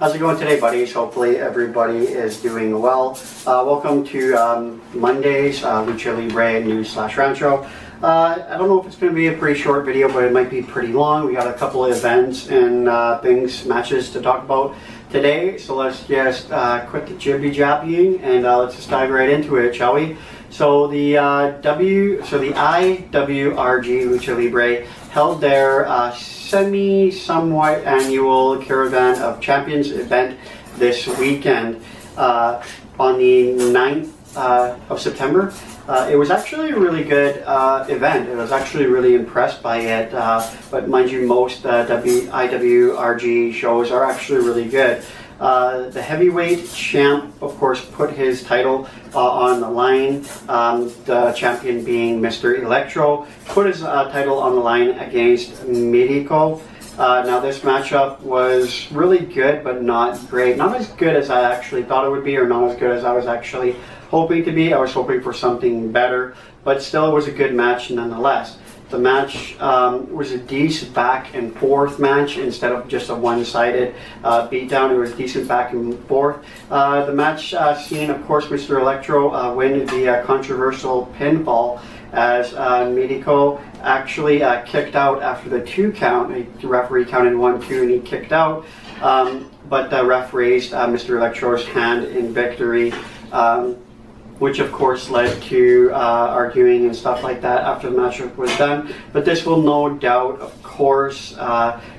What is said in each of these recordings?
How's it going today, buddies? Hopefully everybody is doing well. Welcome to Monday's Lucha Libre news/rant show. I don't know if it's going to be a pretty short video, but it might be pretty long. We got a couple of events and matches to talk about today. So let's just quit the jibby-jabbying and let's just dive right into it, shall we? So the iwrg Lucha Libre held their somewhat annual Caravan of Champions event this weekend on the 9th of September. It was actually a really good event. I was actually really impressed by it, but mind you, most iwrg shows are actually really good. The heavyweight champ, of course, put his title on the line. The champion being Mr. Electro, put his title on the line against Medico. Now this matchup was really good, but not great. Not as good as I actually thought it would be, or not as good as I was actually hoping to be. I was hoping for something better, but still it was a good match nonetheless. The match was a decent back and forth match instead of just a one-sided beatdown. It was decent back and forth. The match seen, of course, Mr. Electro win the controversial pinfall as Medico actually kicked out after the 2 count. The referee counted 1, 2, and he kicked out. But the ref raised Mr. Electro's hand in victory. Which of course led to arguing and stuff like that after the matchup was done. But this will no doubt, of course,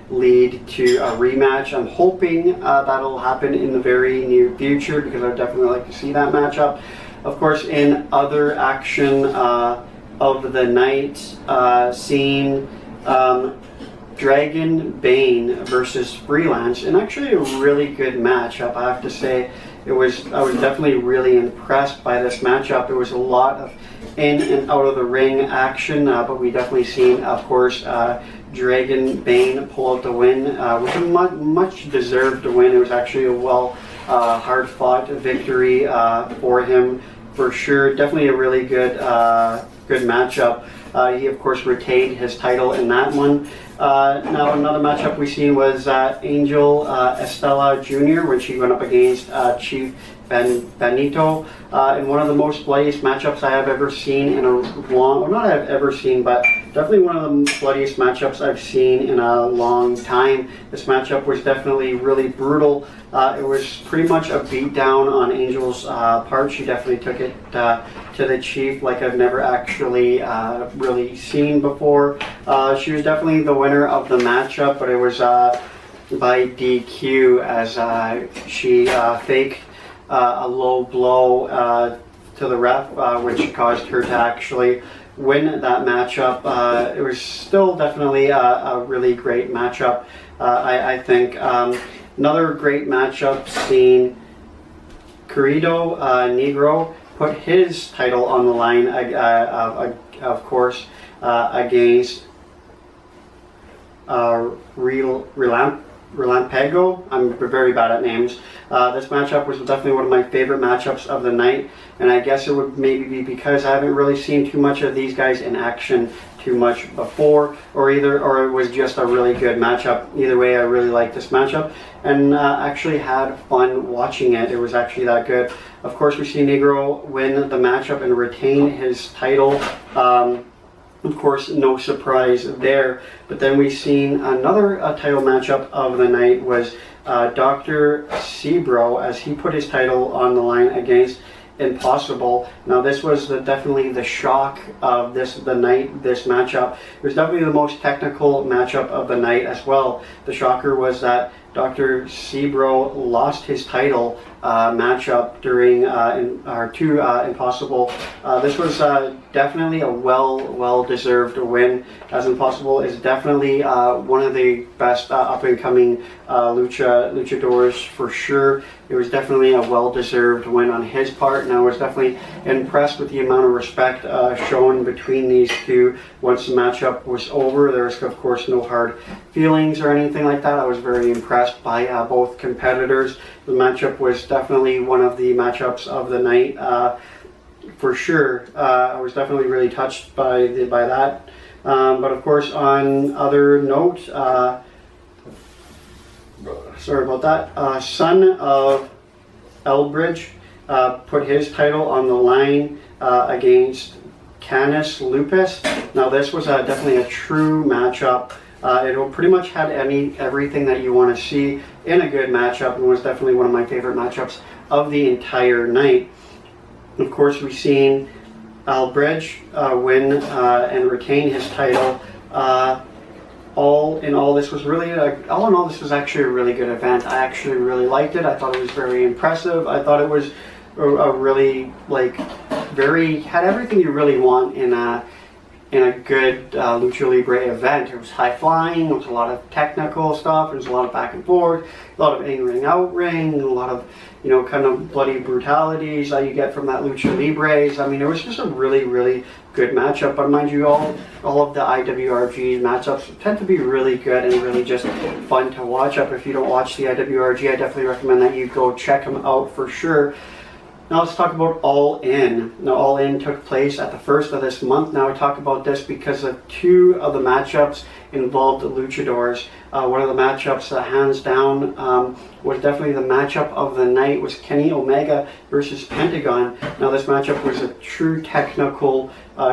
lead to a rematch. I'm hoping that'll happen in the very near future, because I'd definitely like to see that matchup. Of course, in other action of the night, seeing Dragon Bane versus Freelance, and actually a really good matchup, I have to say. I was definitely really impressed by this matchup. There was a lot of in and out of the ring action, but we definitely seen, of course, Dragon Bane pull out the win with a much deserved win. It was actually a hard fought victory for him, for sure. Definitely a really good matchup. He of course retained his title in that one. Now another matchup we seen was Angel Estella Jr. when she went up against Chief Benito in one of the most bloodiest matchups I have ever seen in a long, well, not I've ever seen, but definitely one of the bloodiest matchups I've seen in a long time. This matchup was definitely really brutal. It was pretty much a beatdown on Angel's part. She definitely took it to the Chief like I've never actually really seen before. She was definitely the winner of the matchup, but it was by DQ as she faked a low blow to the ref, which caused her to actually win that matchup. It was still definitely a really great matchup, I think. Another great matchup seen Querido Negro put his title on the line, of course, against Relampago. I'm very bad at names. This matchup was definitely one of my favorite matchups of the night, and I guess it would maybe be because I haven't really seen too much of these guys in action too much before, or it was just a really good matchup. Either way, I really liked this matchup and actually had fun watching it. It was actually that good. Of course, we see Negro win the matchup and retain his title. Of course, no surprise there. But then we seen another title matchup of the night was Dr. Sebro, as he put his title on the line against Impossible. Now this was definitely the shock of this matchup. It was definitely the most technical matchup of the night as well. The shocker was that Dr. Sebro lost his title matchup during our 2 Impossible. This was definitely a well-deserved win, as Impossible is definitely one of the best up-and-coming luchadors for sure. It was definitely a well-deserved win on his part, and I was definitely impressed with the amount of respect shown between these two once the matchup was over. There was, of course, no hard feelings or anything like that. I was very impressed by both competitors. The matchup was definitely one of the matchups of the night, for sure. I was definitely really touched by that. But of course, on other note, sorry about that, son of Elbridge, put his title on the line against Canis Lupus. Now this was definitely a true matchup. It pretty much had everything that you want to see in a good matchup, and was definitely one of my favorite matchups of the entire night. Of course, we've seen Elbridge win and retain his title. All in all, this was really this was actually a really good event. I actually really liked it. I thought it was very impressive. I thought it was a really had everything you really want in a good Lucha Libre event. It was high flying, there was a lot of technical stuff, there was a lot of back and forth, a lot of in-ring, out-ring, a lot of, kind of bloody brutalities that you get from that Lucha Libres. I mean, it was just a really, really good matchup. But mind you, all of the iwrg matchups tend to be really good and really just fun to watch up. If you don't watch the iwrg, I definitely recommend that you go check them out for sure. Now let's talk about All In. Now All In took place at the first of this month. Now I talk about this because of two of the matchups involved luchadors. One of the matchups, hands down, was definitely the matchup of the night, was Kenny Omega versus Pentagon. Now this matchup was a true technical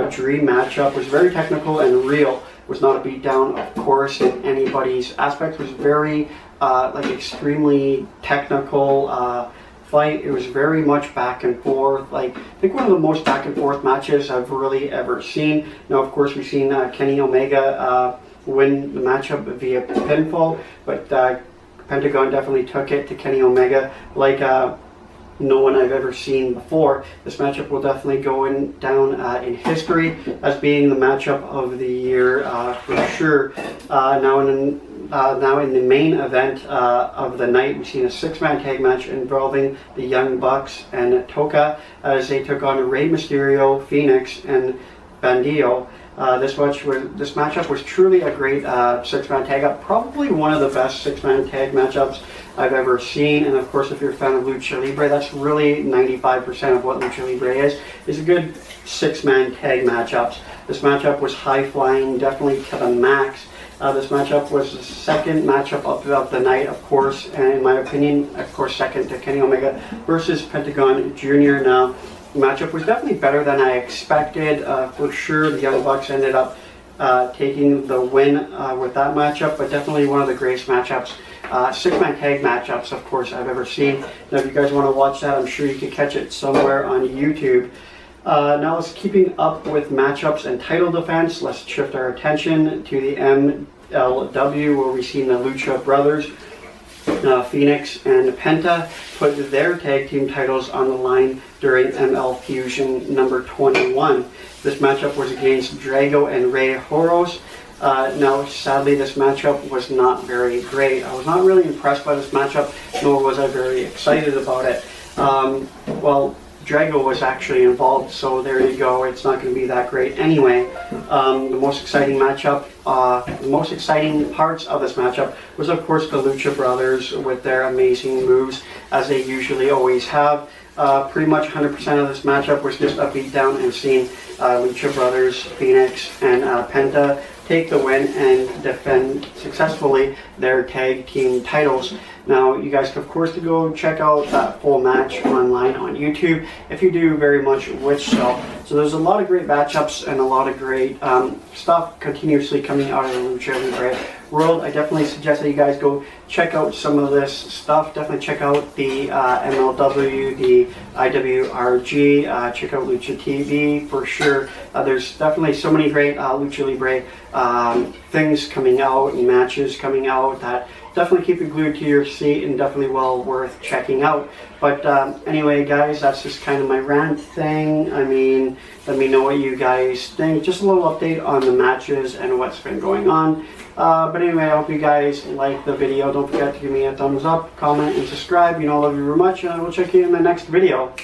dream matchup. It was very technical and real. It was not a beatdown, of course, in anybody's aspect. It was very extremely technical fight. It was very much back and forth. I think one of the most back and forth matches I've really ever seen. Now, of course, we've seen Kenny Omega win the matchup via pinfall, but Pentagon definitely took it to Kenny Omega like no one I've ever seen before. This matchup will definitely go down in history as being the matchup of the year for sure. Now in the main event of the night, we've seen a six-man tag match involving the Young Bucks and Toka as they took on Rey Mysterio, Phoenix, and Bandido. This matchup was truly a great six-man tag up, probably one of the best six-man tag matchups I've ever seen. And of course, if you're a fan of Lucha Libre, that's really 95% of what Lucha Libre is a good six-man tag matchups. This matchup was high-flying, definitely to the max. This matchup was the second matchup of the night, of course, and in my opinion, of course, second to Kenny Omega versus Pentagon Jr. Now, the matchup was definitely better than I expected. For sure, the Young Bucks ended up taking the win with that matchup, but definitely one of the greatest matchups, six-man tag matchups, of course, I've ever seen. Now, if you guys want to watch that, I'm sure you can catch it somewhere on YouTube. Now let's keeping up with matchups and title defense. Let's shift our attention to the MLW, where we've seen the Lucha brothers, Phoenix and Penta, put their tag team titles on the line during ML Fusion number 21. This matchup was against Drago and Rey Horus. Now, sadly, this matchup was not very great. I was not really impressed by this matchup, nor was I very excited about it. Drago was actually involved, so there you go. It's not going to be that great anyway. The most exciting matchup, the most exciting parts of this matchup was, of course, the Lucha brothers with their amazing moves, as they usually always have. Pretty much 100% of this matchup was just a beatdown and seeing Lucha brothers, Phoenix, and Penta take the win and defend successfully their tag team titles. Now, you guys, of course, to go check out that full match online on YouTube, if you do very much wish so. So there's a lot of great matchups and a lot of great stuff continuously coming out of the Lucha Libre world. I definitely suggest that you guys go check out some of this stuff. Definitely check out the MLW, the iwrg, check out Lucha TV for sure. There's definitely so many great Lucha Libre things coming out and matches coming out that definitely keep it glued to your seat and definitely well worth checking out. But anyway, guys, that's just kind of my rant thing. I mean, let me know what you guys think. Just a little update on the matches and what's been going on. But anyway, I hope you guys like the video. Don't forget to give me a thumbs up, comment, and subscribe. You know, I love you very much, and I will check you in the next video.